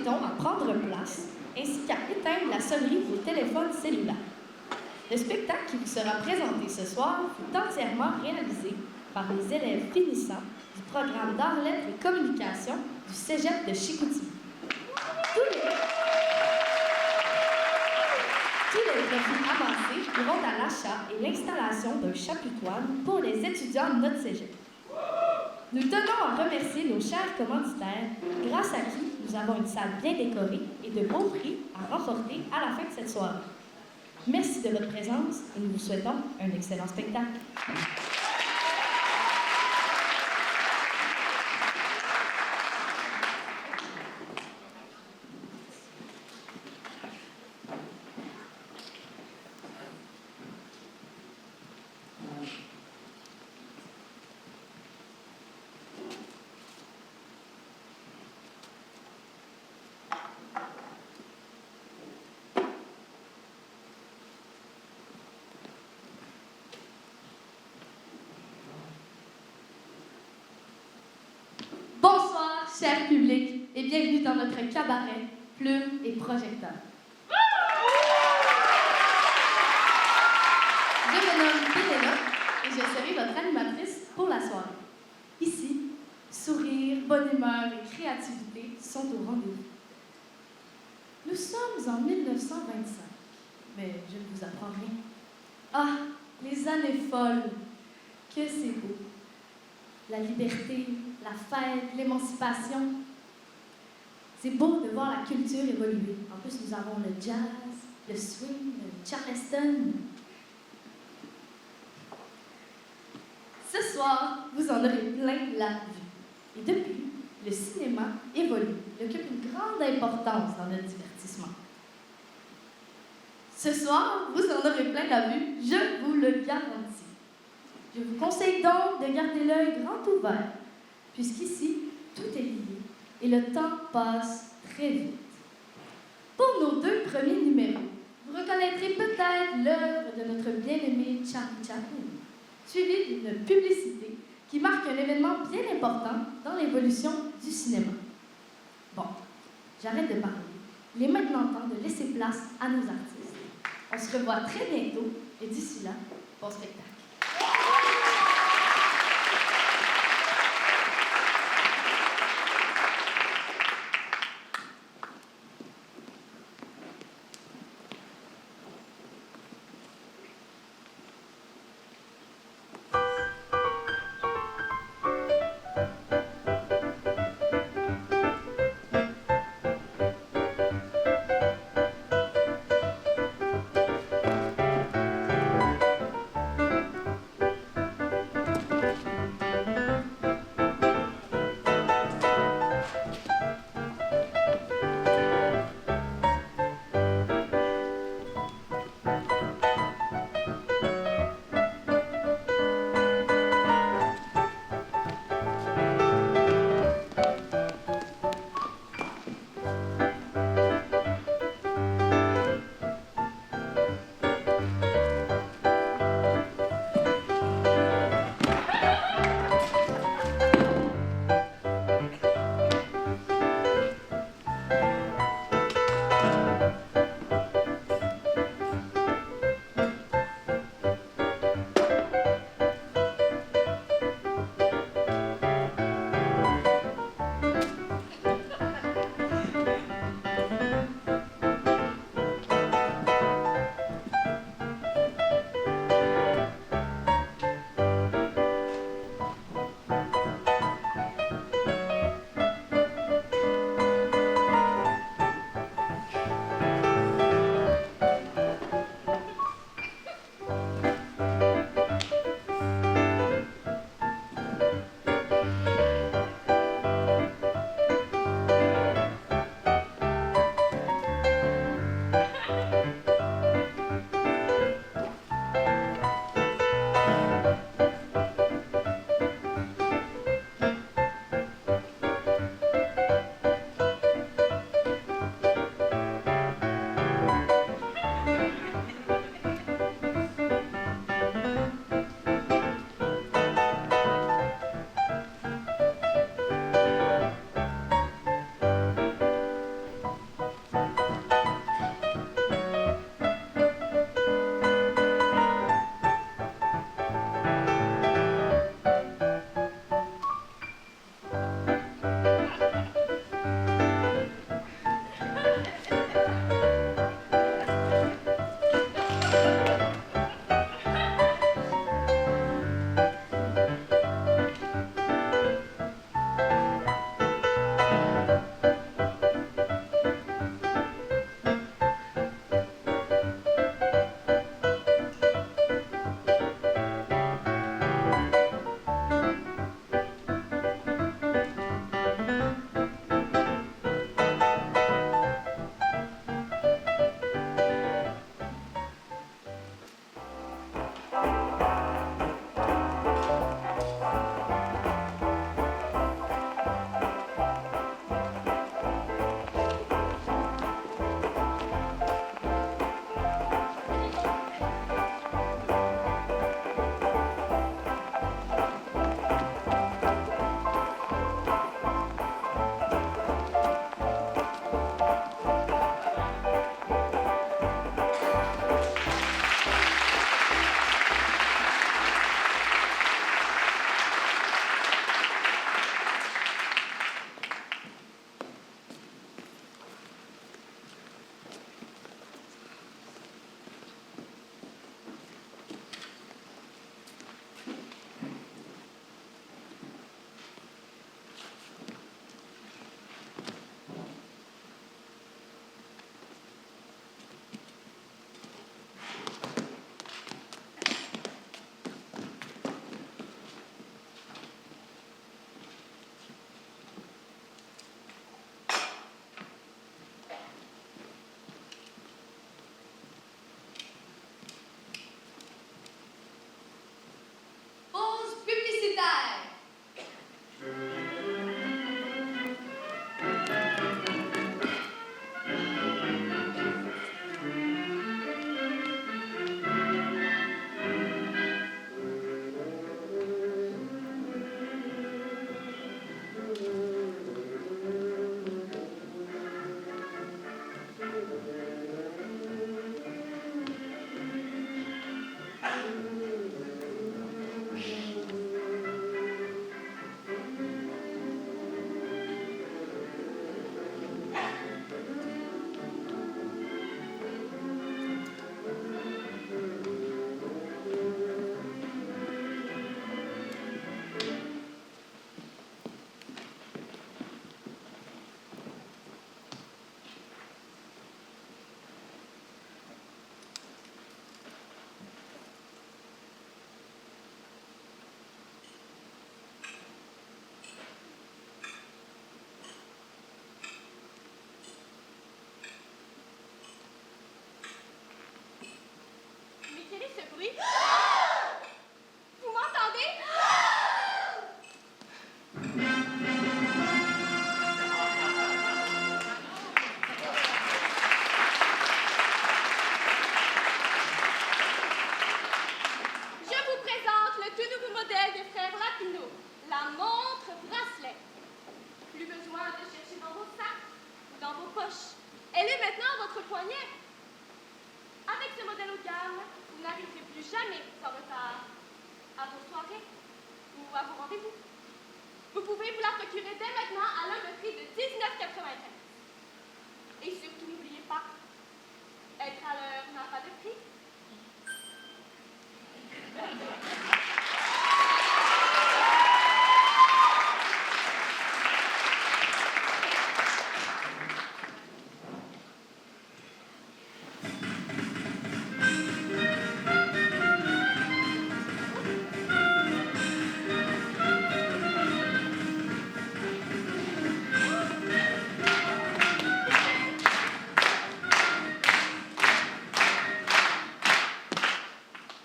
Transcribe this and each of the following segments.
À prendre place, ainsi qu'à éteindre la sonnerie de vos téléphones cellulaires. Le spectacle qui vous sera présenté ce soir fut entièrement réalisé par les élèves finissants du programme d'art, lettres et communication du Cégep de Chicoutimi. Tous les profits avancés iront à l'achat et l'installation d'un chapiteau pour les étudiants de notre Cégep. Nous tenons à remercier nos chers commanditaires, grâce à qui nous avons une salle bien décorée et de beaux prix à remporter à la fin de cette soirée. Merci de votre présence et nous vous souhaitons un excellent spectacle. Bonsoir, cher public, et bienvenue dans notre cabaret, Plume et Projecteur. Je me nomme Pénélope et je serai votre animatrice pour la soirée. Ici, sourire, bonne humeur et créativité sont au rendez-vous. Nous sommes en 1925, mais je ne vous apprends rien. Ah, les années folles, que c'est beau. La liberté, la fête, l'émancipation. C'est beau de voir la culture évoluer. En plus, nous avons le jazz, le swing, le charleston. Ce soir, vous en aurez plein la vue. Et depuis, le cinéma évolue. Il occupe une grande importance dans notre divertissement. Ce soir, vous en aurez plein la vue, je vous le garantis. Je vous conseille donc de garder l'œil grand ouvert, puisqu'ici, tout est lié et le temps passe très vite. Pour nos 2 premiers numéros, vous reconnaîtrez peut-être l'œuvre de notre bien-aimé Charlie Chaplin, suivie d'une publicité qui marque un événement bien important dans l'évolution du cinéma. Bon, j'arrête de parler. Il est maintenant temps de laisser place à nos artistes. On se revoit très bientôt et d'ici là, bon spectacle. Vous pouvez vous la procurer dès maintenant à l'un de prix de 19,95. Et surtout, n'oubliez pas, être à l'heure n'a pas de prix.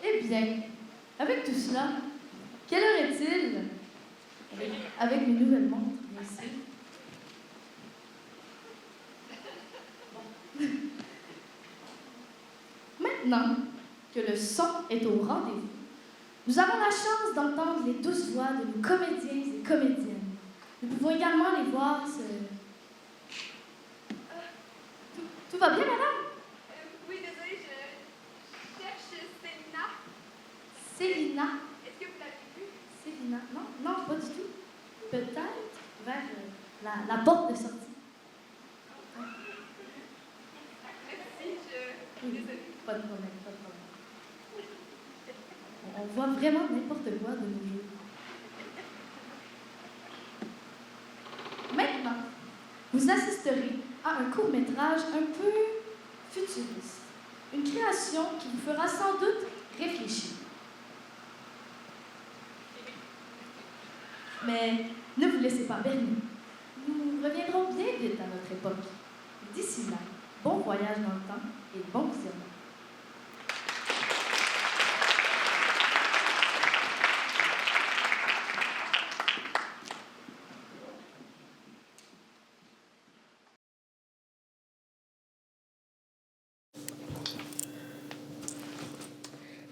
Eh bien, avec tout cela, quelle heure est-il? Avec mes nouvelles montres, bien sûr. Maintenant que le son est au rendez-vous, nous avons la chance d'entendre les douces voix de nos comédiens et comédiennes. Nous pouvons également les voir se... Tout va bien, madame? Oui, désolée, je cherche Célina. Célina? Est-ce que vous l'avez vue? Célina? Non, non, pas du tout. Peut-être vers la porte de sortie. Merci, je suis désolée. Pas de problème, pas de problème. On voit vraiment n'importe quoi de nos jours. Maintenant, vous assisterez à un court-métrage un peu futuriste. Une création qui vous fera sans doute réfléchir. Mais ne vous laissez pas berner. Nous reviendrons bien vite à notre époque. D'ici là, bon voyage dans le temps et bon visionnage.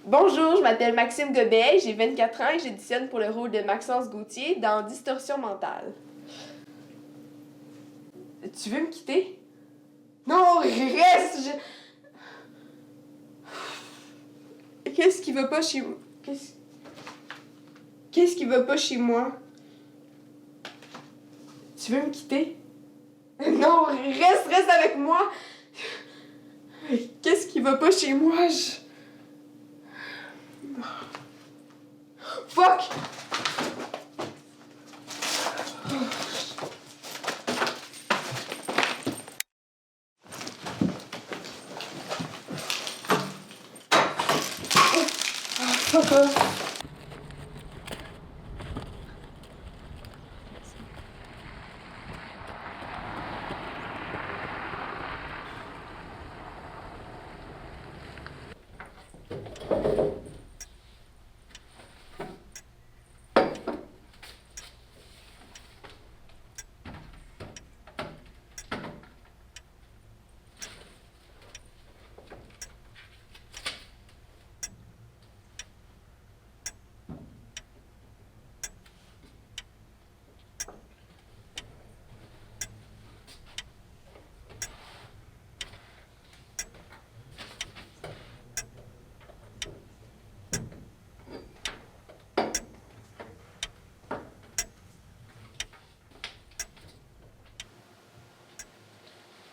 Bonjour, je m'appelle Maxime Gobet, j'ai 24 ans et j'auditionne pour le rôle de Maxence Gauthier dans Distorsion mentale. Tu veux me quitter? Non, reste! Qu'est-ce qui va pas chez moi? Qu'est-ce qui va pas chez moi? Tu veux me quitter? Non, reste avec moi! Qu'est-ce qui va pas chez moi? Fuck!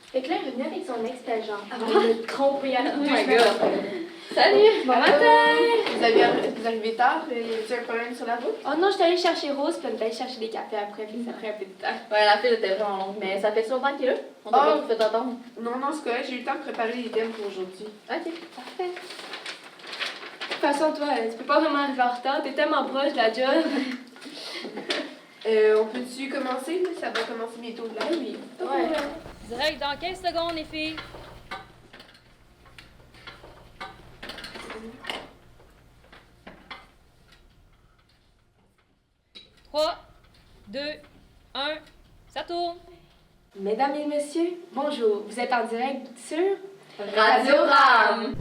Fait que là, il est venu avec son ex-agent. Avant de tromper à la Oh my God. Salut! Bon matin! Vous arrivez tard? Y a-t-il un problème sur la route? Oh non, je suis allée chercher Rose, puis on est allé chercher des cafés après, puis ça ferait un peu de temps. Ouais, la file était vraiment longue, mais ça fait si longtemps qu'il est là. On t'a pas tout fait attendre. Non, c'est correct, j'ai eu le temps de préparer les thèmes pour aujourd'hui. Ok. Parfait. De toute façon, toi, tu peux pas vraiment arriver en retard, t'es tellement proche de la job. On peut-tu commencer? Là? Ça va commencer bientôt là. Oui. Ouais. Direct dans 15 secondes, les filles. Trois, 2, 1, ça tourne. Mesdames et messieurs, bonjour. Vous êtes en direct sur Radio RAM!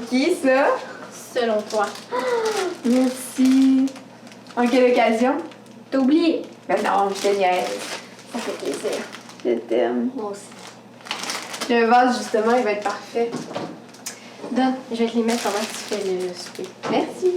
qui, ça? Selon toi. Merci. En quelle occasion? T'as oublié? Ben non, je te niaise. Ça fait plaisir. Je t'aime. Moi aussi. Le vase, justement, il va être parfait. Donne, je vais te les mettre pendant que tu fais le souper. Merci.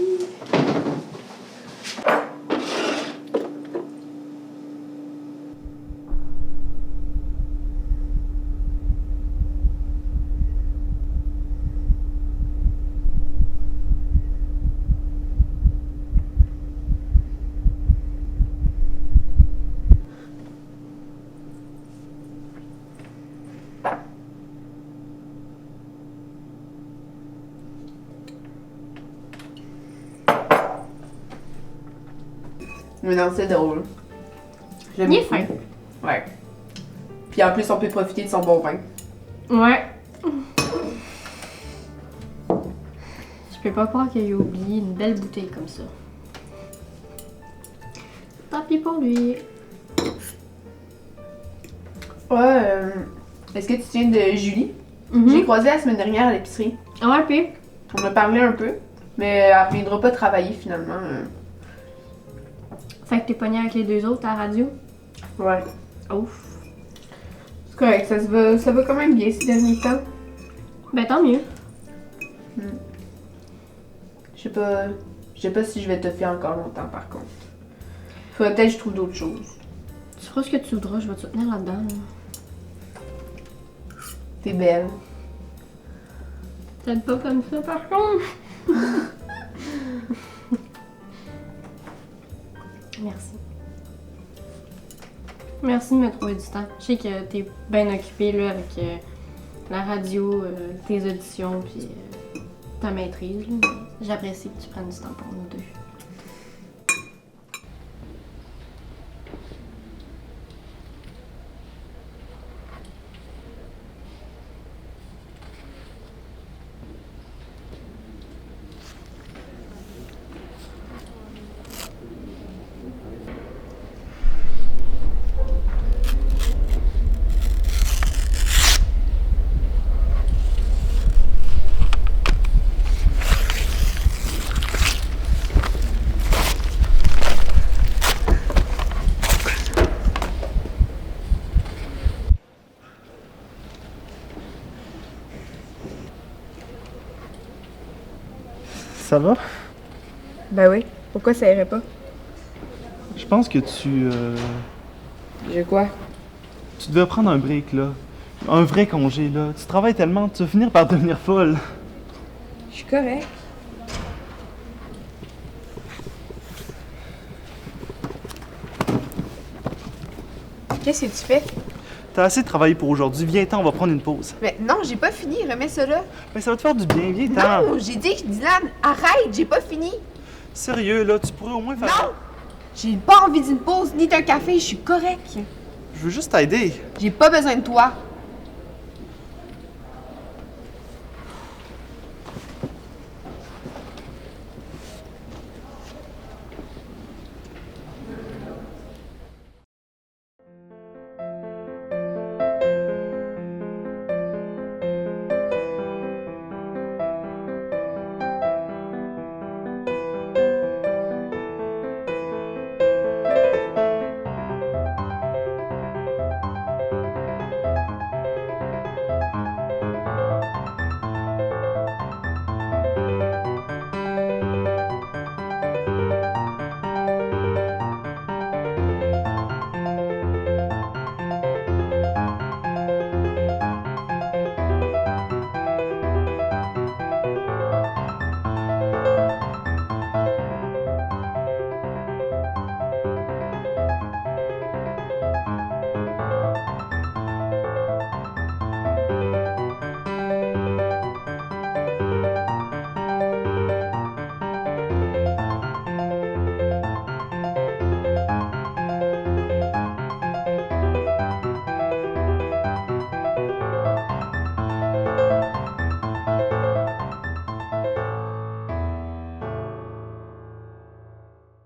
Mais non, c'est drôle. J'aime Il est beaucoup. fin. Ouais. Puis en plus, on peut profiter de son bon vin. Ouais. Je peux pas croire qu'il ait oublié une belle bouteille comme ça. Tant pis pour lui. Ouais, est-ce que tu te souviens de Julie? Mhm. J'ai croisé la semaine dernière à l'épicerie. Ouais, puis? On a parlé un peu, mais elle reviendra pas travailler finalement. Fait que t'es pogné avec les deux autres à la radio? Ouais. Ouf. C'est correct, ça va quand même bien ces derniers temps. Ben tant mieux. Je sais pas si je vais te faire encore longtemps par contre. Faudrait peut-être que je trouve d'autres choses. Tu feras ce que tu voudras, je vais te soutenir là-dedans. Là. T'es belle. Peut-être pas comme ça par contre. Merci. Merci de me trouver du temps. Je sais que t'es bien occupée là, avec la radio, tes auditions, puis ta maîtrise. Là. J'apprécie que tu prennes du temps pour nous deux. Ça va? Ben oui. Pourquoi ça irait pas? Je pense que tu Quoi? devais prendre un break, là. Un vrai congé, là. Tu travailles tellement, tu vas finir par devenir folle. Je suis correct. Qu'est-ce que tu fais? T'as assez travaillé pour aujourd'hui. Viens-t'en, on va prendre une pause. Mais non, j'ai pas fini, remets ça là. Mais ça va te faire du bien, viens-t'en. Non, j'ai dit, Dylan, arrête, j'ai pas fini. Sérieux, là, tu pourrais au moins faire... Non! J'ai pas envie d'une pause ni d'un café, je suis correct. Je veux juste t'aider. J'ai pas besoin de toi.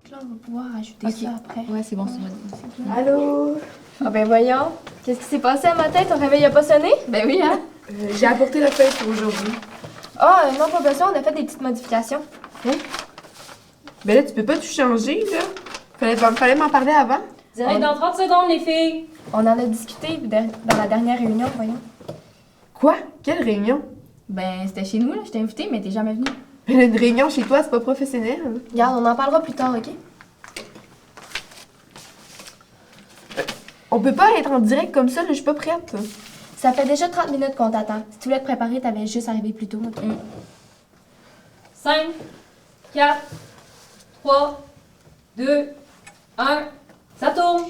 Là, on va pouvoir ajouter ça après. Ouais, c'est bon, c'est bon. Allô? Ah ben voyons. Qu'est-ce qui s'est passé à ma tête? Ton réveil a pas sonné? Ben oui, hein? J'ai apporté le feuille pour aujourd'hui. Ah, non, pas besoin, on a fait des petites modifications. Ben là, tu peux pas tout changer, là. Fallait m'en parler avant. Direct dans 30 secondes, les filles. On en a discuté dans la dernière réunion, voyons. Quoi? Quelle réunion? Ben, c'était chez nous, là. Je t'ai invité, mais t'es jamais venu. Mais là, une réunion chez toi, c'est pas professionnel. Regarde, on en parlera plus tard, OK? On peut pas être en direct comme ça, là, je suis pas prête. Ça fait déjà 30 minutes qu'on t'attend. Si tu voulais te préparer, t'avais juste arrivé plus tôt. OK? 5, 4, 3, 2, 1. Ça tourne.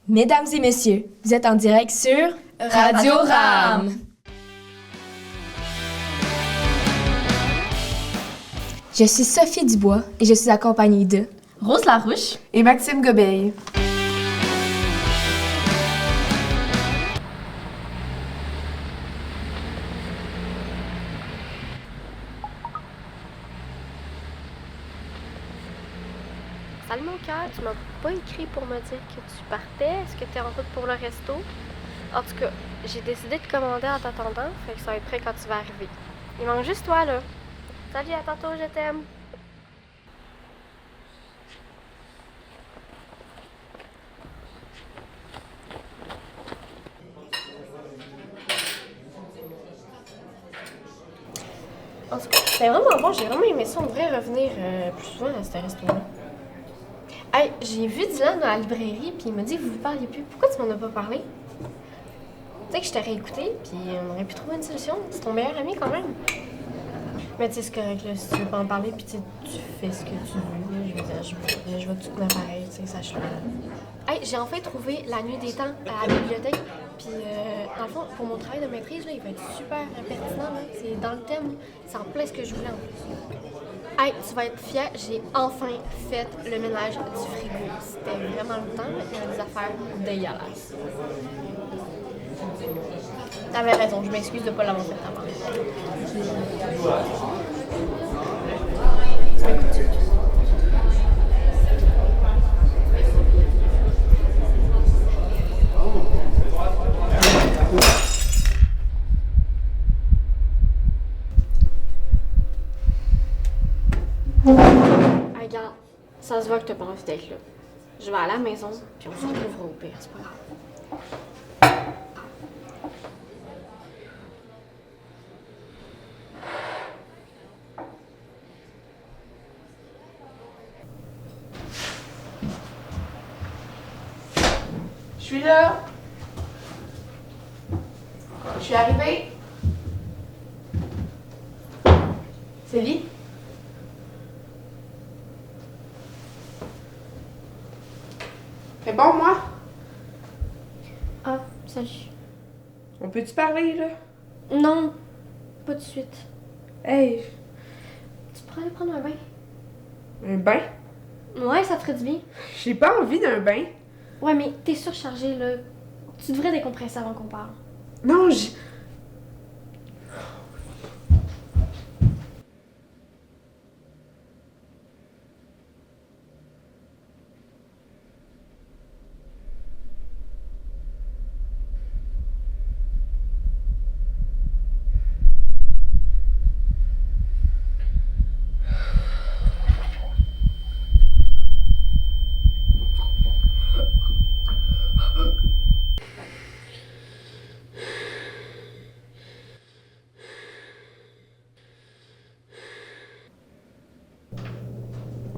Mesdames et messieurs, vous êtes en direct sur Radio RAM. Je suis Sophie Dubois et je suis accompagnée de Rose Larouche. Et Maxime Gobeil. Salut mon cœur, tu m'as pas écrit pour me dire que tu partais. Est-ce que tu es en route pour le resto? En tout cas, j'ai décidé de commander en t'attendant, fait que ça va être prêt quand tu vas arriver. Il manque juste toi là. Salut, à tantôt, je t'aime. En tout cas, c'était vraiment bon. J'ai vraiment aimé ça. On devrait revenir plus souvent à ce resto-là. Hey, j'ai vu Dylan à la librairie, puis il m'a dit que vous vous parliez plus. Pourquoi tu m'en as pas parlé? Tu sais que je t'ai réécouté, puis on aurait pu trouver une solution. C'est ton meilleur ami quand même. Mais tu sais, c'est correct, là. Si tu veux pas en parler, puis tu fais ce que tu veux. Je veux dire, je vais tout tenir pareil, tu sais, sache-le. Hey, j'ai enfin trouvé La Nuit des Temps à la bibliothèque. Puis, dans le fond, pour mon travail de maîtrise, là, il va être super pertinent. Là. C'est dans le thème, c'est en plein ce que je voulais en plus. Hey, tu vas être fière, j'ai enfin fait le ménage du frigo. C'était vraiment le temps, il y avait des affaires dégueulasses. T'avais raison, je m'excuse de ne pas l'avoir fait avant. Tu m'écoutes-tu? Regarde, ça se voit que t'as pas envie d'être là. Je vais à la maison, puis on se retrouvera au pire, c'est pas grave. Je suis là. Je suis arrivée. Célie? C'est bon, moi? Ah, salut. On peut-tu parler, là? Non, pas de suite. Hey, Tu pourrais aller prendre un bain? un bain? Ouais, ça te ferait du bien. J'ai pas envie d'un bain. Ouais, mais t'es surchargée, là. Tu devrais décompresser avant qu'on parle. Non, j'ai...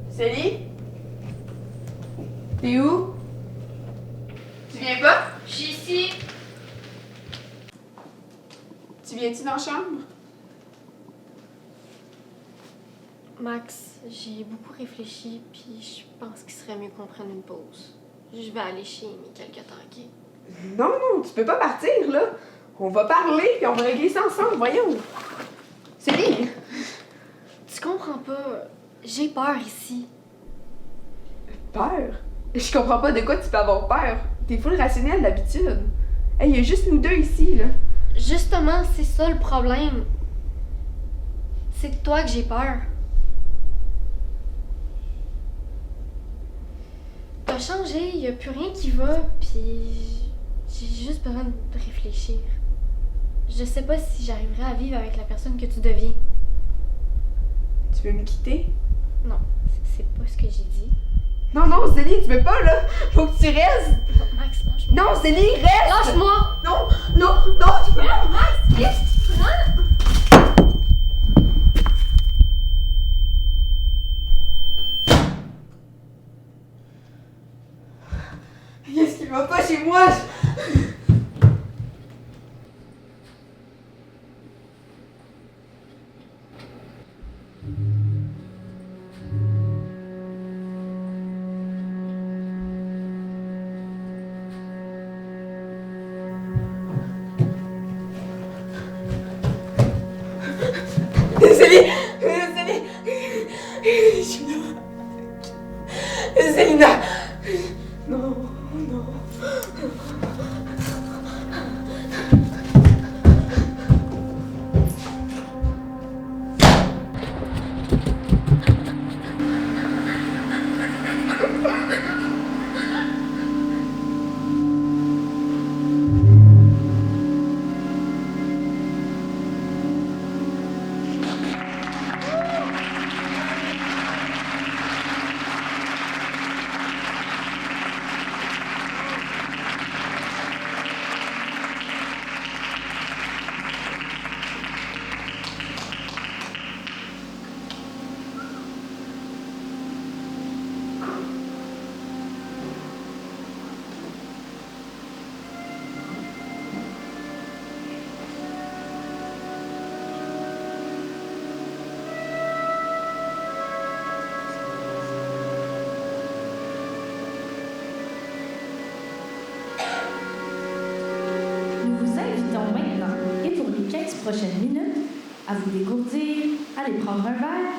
Célie? T'es où? Tu viens pas? Je suis ici. Tu viens-tu dans la chambre? Max, j'ai beaucoup réfléchi, puis je pense qu'il serait mieux qu'on prenne une pause. Je vais aller chez Amy quelque temps, ok? Non, non, tu peux pas partir, là. On va parler, puis on va régler ça ensemble, voyons. Célie! Tu comprends pas. J'ai peur ici. Peur? Je comprends pas de quoi tu peux avoir peur. T'es full rationnel d'habitude. Hey, y a juste nous deux ici, là. Justement, c'est ça le problème. C'est de toi que j'ai peur. T'as changé, y a plus rien qui va, puis j'ai juste besoin de réfléchir. Je sais pas si j'arriverai à vivre avec la personne que tu deviens. veux me quitter? Non, c'est pas ce que j'ai dit. Non, non, Célie, tu veux pas, là! Faut que tu restes! Non, Max, lâche-moi. Non, Célie, reste! Lâche-moi! Non, non, non, tu peux pas! Max, qu'est-ce que tu prends? Qu'est-ce qui va pas chez moi? Célie! Célie! Célina! Non, non. Nous vous invitons maintenant, et pour les 15 prochaines minutes, à vous dégourdir, aller prendre un verre,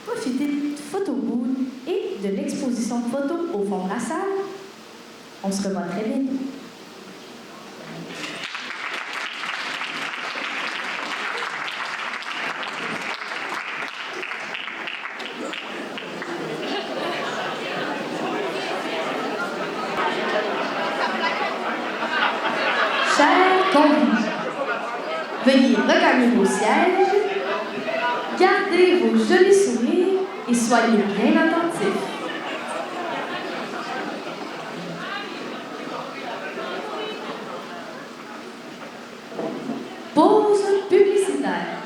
profiter de photobooth et de l'exposition de photos au fond de la salle. On se revoit très bientôt. Chers convives, veuillez regagner vos sièges, gardez vos jolis sourires et soyez bien attentifs. Pause publicitaire.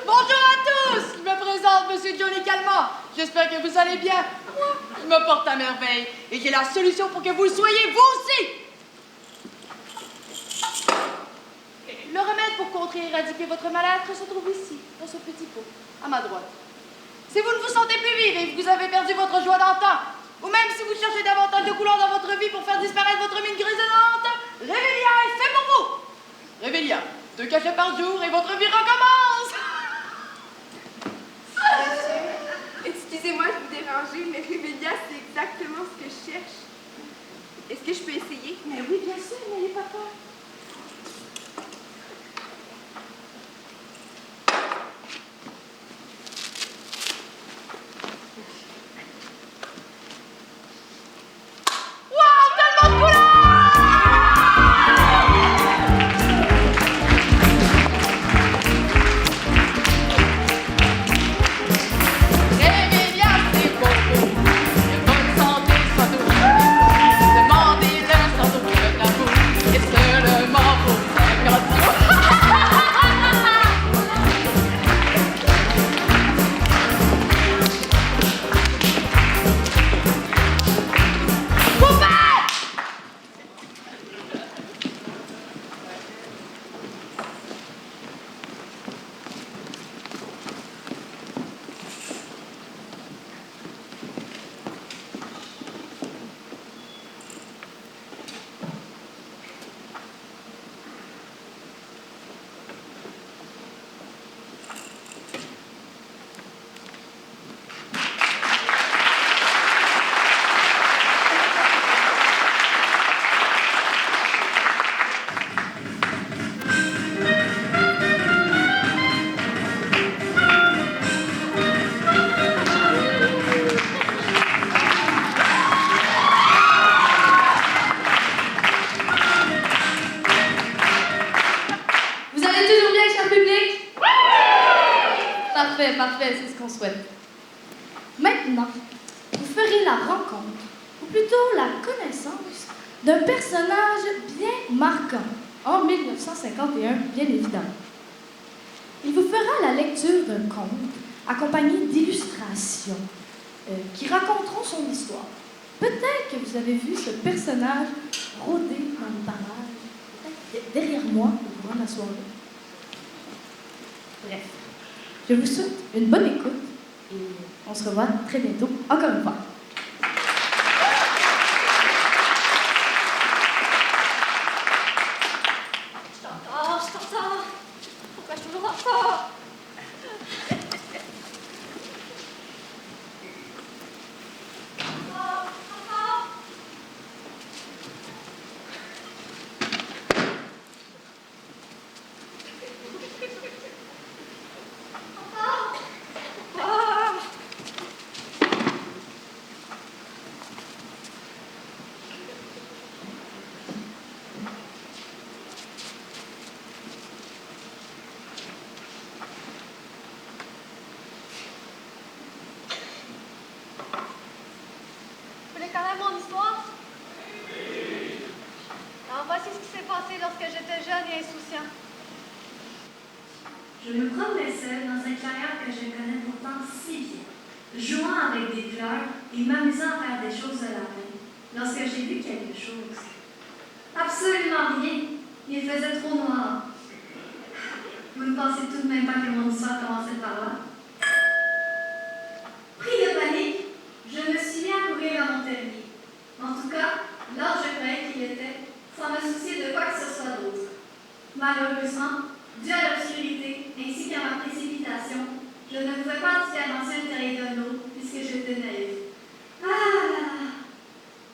Bonjour à tous! Je me présente, Monsieur Johnny Calment. J'espère que vous allez bien. Moi, je me porte à merveille et j'ai la solution pour que vous le soyez, vous aussi! Le remède pour contrer et éradiquer votre mal-être se trouve ici, dans ce petit pot, à ma droite. Si vous ne vous sentez plus vivre et que vous avez perdu votre joie d'antan, ou même si vous cherchez davantage de couleurs dans votre vie pour faire disparaître votre mine grisonnante, Réveillia est fait pour vous! Réveillia, 2 cachets par jour et votre vie recommence! Excusez-moi de vous déranger, mais Réveillia, c'est exactement ce que je cherche. Est-ce que je peux essayer? Mais oui, bien sûr, n'ayez pas peur. Parfait, parfait, c'est ce qu'on souhaite. Maintenant, vous ferez la rencontre, ou plutôt la connaissance, d'un personnage bien marquant, en 1951, bien évidemment. Il vous fera la lecture d'un conte, accompagné d'illustrations, qui raconteront son histoire. Peut-être que vous avez vu ce personnage rôder dans les parages, peut-être derrière moi, au courant de la soirée. Bref, je vous souhaite une bonne écoute et on se revoit très bientôt, encore une fois. Je t'entends. Pourquoi je suis toujours en retard? Vous voulez quand même mon histoire? Alors voici ce qui s'est passé lorsque j'étais jeune et insouciant. Je me promenais seule dans cette clairière que je connais pourtant si bien, jouant avec des fleurs et m'amusant à faire des choses de la main, lorsque j'ai vu quelque chose. Absolument rien. Il faisait trop noir. Vous ne pensez tout de même pas que mon histoire commençait par là? Pris de panique, je me suis mis à courir à mon terrier. En tout cas, là où je croyais qu'il était, sans me soucier de quoi que ce soit d'autre. Malheureusement, dû à l'obscurité ainsi qu'à ma précipitation, je ne pouvais pas différencier un terrier d'un autre puisque j'étais naïve.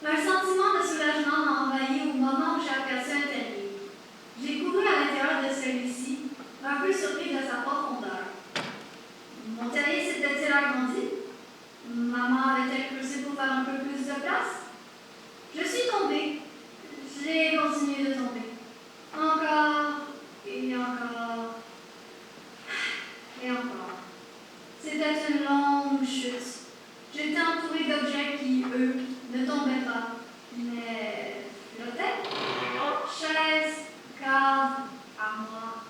Un sentiment de soulagement m'a envahi au moment où j'ai aperçu un terrier. J'ai couru à l'intérieur de celui-ci, un peu surpris de sa profondeur. Mon terrier s'était-il agrandi? Maman avait-elle creusé pour faire un peu plus de place? Je suis tombée. J'ai continué de tomber. Encore et encore et encore. C'était une longue chute. J'étais entourée d'objets qui, eux, ne tombaient pas, mais flottaient. Chaises, caves, armoires.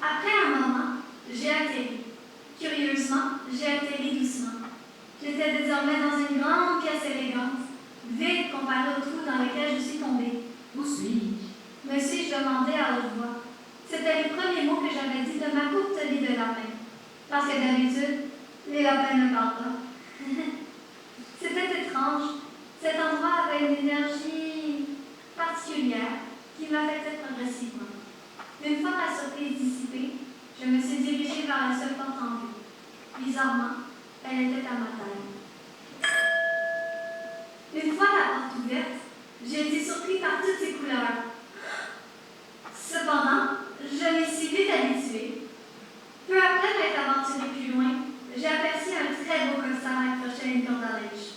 Après un moment, j'ai atterri. Curieusement, j'ai atterri doucement. J'étais désormais dans une grande pièce élégante, vide comparée au trou dans lequel je suis tombée. Où suis-je? Me suis-je demandé à haute voix. C'était les premiers mots que j'avais dit de ma courte vie de lapin. Parce que d'habitude, les lapins ne parlent pas. C'était étrange. Cet endroit avait une énergie particulière qui m'affectait progressivement. Une fois ma surprise dissipée, je me suis dirigée vers la seule porte en vue. Bizarrement, elle était à ma taille. Une fois la porte ouverte, j'ai été surpris par toutes ces couleurs. Cependant, je m'y suis vite habituée. Peu après m'être aventurée plus loin, j'ai aperçu un très beau costard accroché à une corde à linge.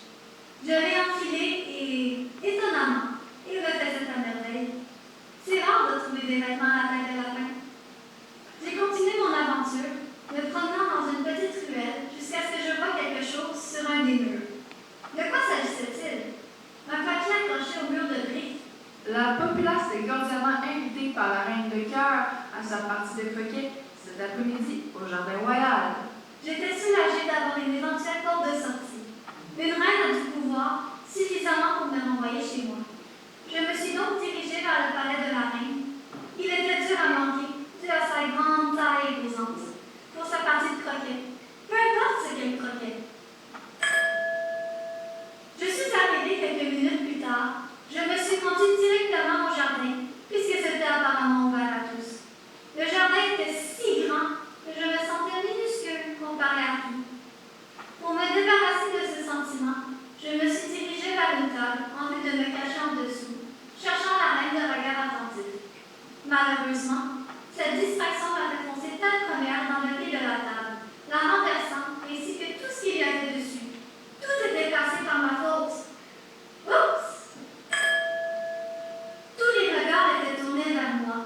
Je l'ai enfilé et, étonnamment, il me faisait à merveille. C'est rare de trouver des vêtements à la taille de lapin. J'ai continué mon aventure, me promenant dans une petite ruelle jusqu'à ce que je voie quelque chose sur un des murs. De quoi s'agissait-il? Un papier accroché au mur de briques. La populace est cordialement invitée par la reine de cœur à sa partie de croquet cet après-midi au Jardin Royal. J'étais soulagée d'avoir une éventuelle porte de sortie. Une reine a du pouvoir suffisamment pour me renvoyer chez moi. Je me suis donc dirigée vers le palais de la reine. Il était dur à manquer, dû à sa grande taille imposante. Pour sa partie de croquet. Peu importe ce qu'elle croquait. Je suis arrivée quelques minutes plus tard. Je me suis rendue directement au jardin, puisque c'était apparemment ouvert à tous. Le jardin était si grand que je me sentais minuscule comparé à tout. Pour me débarrasser de ce sentiment, je me suis dirigée vers une table en vue de me cacher en dessous, cherchant la reine de regard attentif. Malheureusement, cette distraction m'a fait foncer tête première dans le pied de la table, la renversant ainsi que tout ce qu'il y avait dessus. Tout était cassé par ma faute. Oups! Tous les regards étaient tournés vers moi.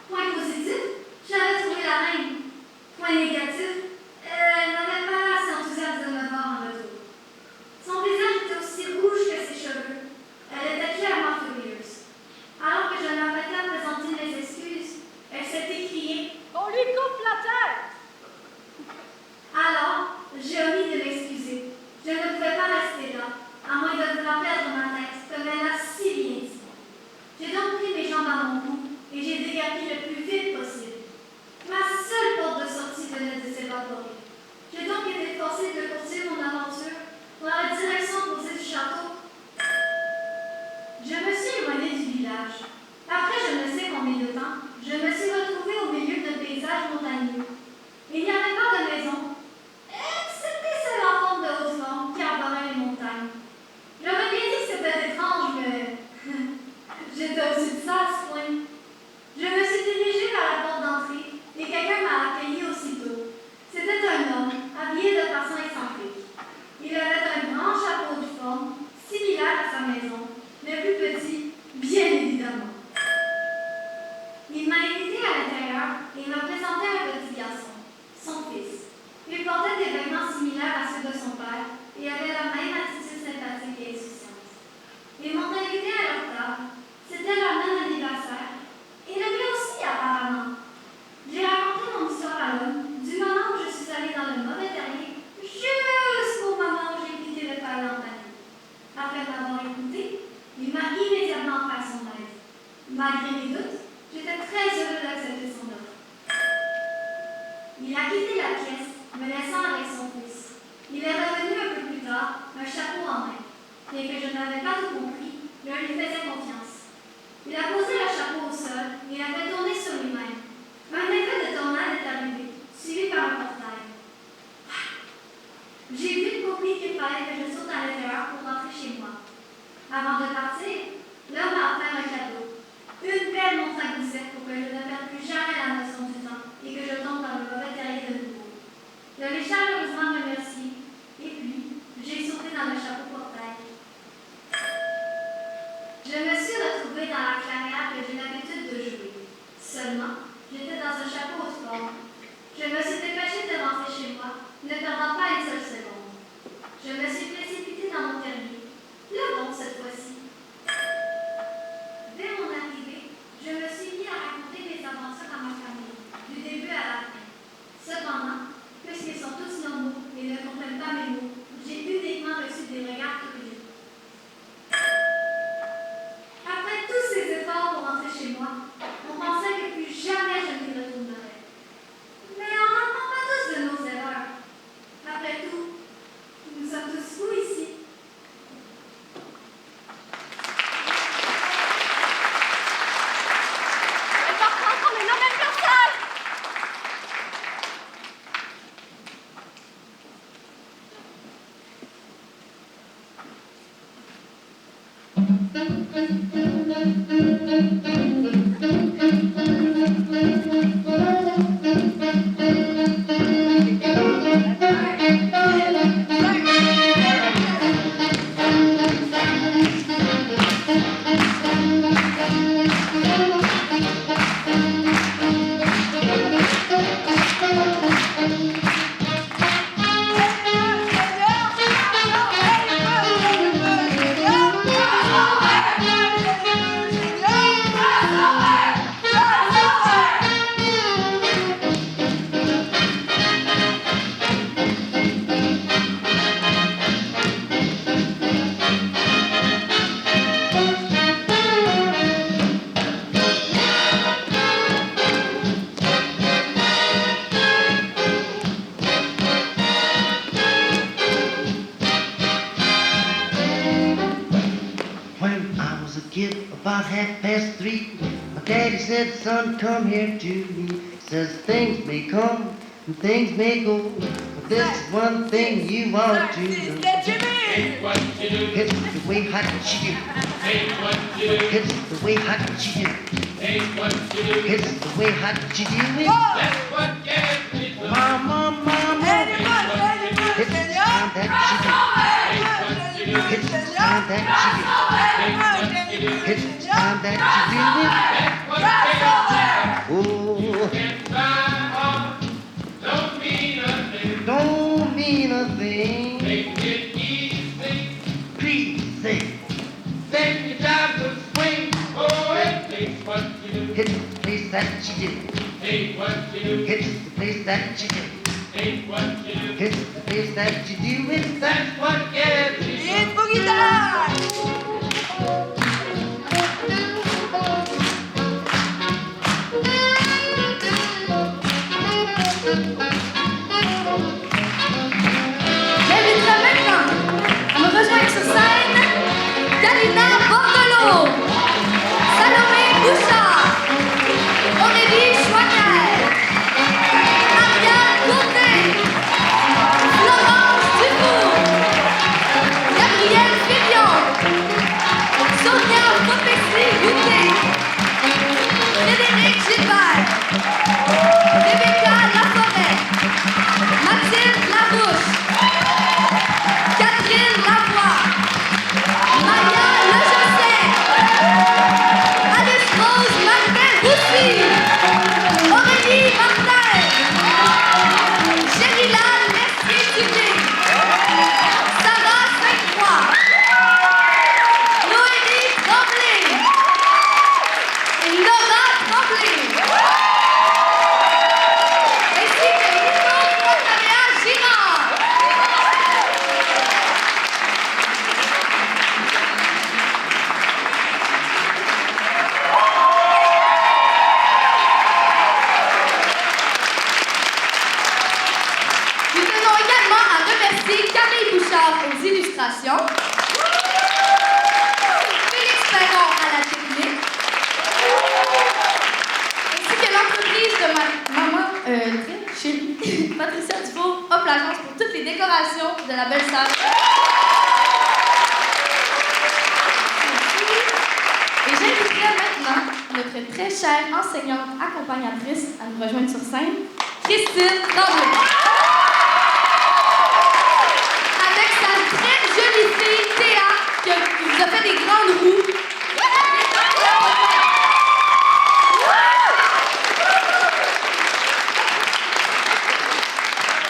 Point positif, j'avais trouvé la reine. Il a quitté la pièce, me laissant avec son fils. Il est revenu un peu plus tard, un chapeau en main. Bien que je n'avais pas tout compris, je lui faisais confiance. Il a posé le chapeau au sol et l'a fait tourner sur lui-même. Un effet de tornade est arrivé, suivi par un portail. J'ai vite compris qu'il fallait que je saute à l'intérieur pour rentrer chez moi. Avant de partir, l'homme m'a offert un cadeau. Une belle montre à gousset pour que je ne perde plus jamais la notion du temps et que je tombe dans le mauvais terrier de nouveau. Je l'ai chaleureusement remercié et puis j'ai sauté dans le chapeau portail. Je me suis retrouvée dans la clairière que j'ai l'habitude de jouer. Seulement, j'étais dans un chapeau au sport. Je me suis dépêchée de rentrer chez moi, ne perdant pas une seule seconde. Je me suis précipitée dans mon terrier. Le bon cette fois-ci. Dès mon arrivée, je me suis mis à raconter mes aventures à ma famille, du début à la fin. Cependant, puisqu'ils sont tous normaux et ne comprennent pas mes mots, j'ai uniquement reçu des regards curieux. Après tous ces efforts pour rentrer chez moi, on pensait que plus jamais je n'y retournerais. Mais on n'apprend pas tous de nos erreurs. Après tout, nous sommes tous fous ici. Et par contre, on est la même personne! Son, come here to me. Says things may come and things may go, but there's one thing you want to know. It's the way how you do. It's the way how you do. It's the way how you do it. Mama, mama. It's the time that you do. It's the time that you do. It's the time that you do it. Oh, don't mean a thing. Make it easy, please. Then you dive the swing. Oh, it takes what you do. It's the place that you do. Take what you do. It's the place that you do. Take what you do. It's the place that you do. It's that's what gets you. It's boogie time. J'inviterai maintenant à me rejoindre sur scène Galina Bordelot, Salomé Bouchard, Aurélie Chouanière, Ariane Gourdet, Florence Dufour, Gabrielle Fillon, Sonia Popessi-Routé, Frédéric Gilbert, Rebecca Laforêt, Mathilde Larouche, Catherine Lavoie, Maya Lejosset, Alice Rose remercier Camille Bouchard aux illustrations, Félix Perron à la technique, ainsi que l'entreprise de ma maman très chérie, Patricia Dufault, Hop l'agence pour toutes les décorations de la belle salle. Et j'inviterai maintenant notre très chère enseignante accompagnatrice à nous rejoindre sur scène, Christine Dandré. Avec sa très jolie fille, Théa, qui vous a fait des grandes roues.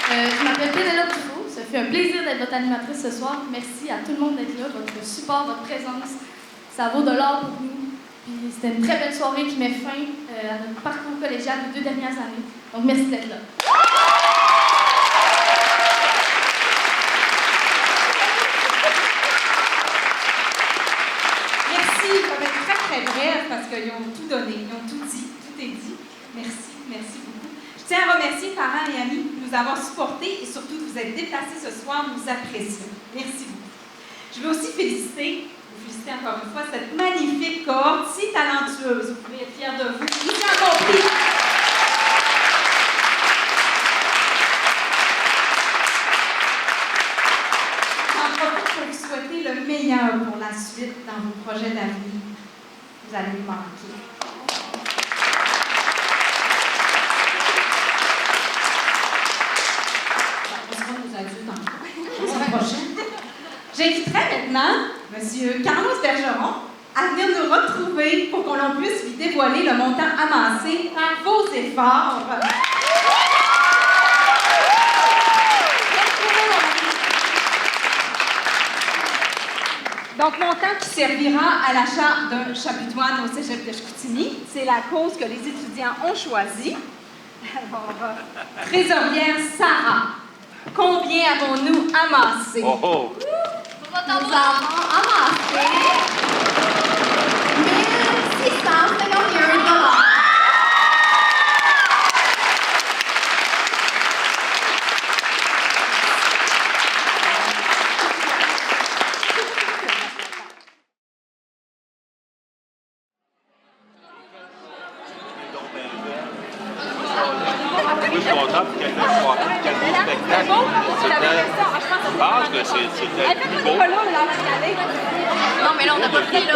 Je m'appelle Pénélope Dufault. Ça fait un plaisir d'être votre animatrice ce soir. Merci à tout le monde d'être là, votre support, votre présence. Ça vaut de l'or pour nous. Puis c'était une très belle soirée qui met fin à notre parcours collégial des 2 dernières années. Donc merci d'être là. Merci, je vais être très très bref parce qu'ils ont tout donné, ils ont tout dit, tout est dit. Merci, merci beaucoup. Je tiens à remercier parents et amis de nous avoir supportés et surtout de vous être déplacés ce soir, nous apprécions. Merci beaucoup. Je veux aussi féliciter encore une fois cette magnifique cohorte si talentueuse. Vous pouvez être fiers de vous. Mission accomplie. J'en profite pour vous souhaiter le meilleur pour la suite dans vos projets d'avenir. Vous allez me manquer. On se voit nos adultes dans la semaine prochaine. J'inviterai maintenant M. Carlos Bergeron à venir nous retrouver pour qu'on puisse lui dévoiler le montant amassé par vos efforts. Donc, montant qui servira à l'achat d'un chapiteau au cégep de Chicoutimi. C'est la cause que les étudiants ont choisie. Alors, trésorière Sarah, combien avons-nous amassé? Oh oh! Nous avons amassé 1651 $. Je suis content pour quelqu'un qui voit quel beau spectacle. Je pense que c'était plus beau. Non, mais là, on n'a pas pris, là.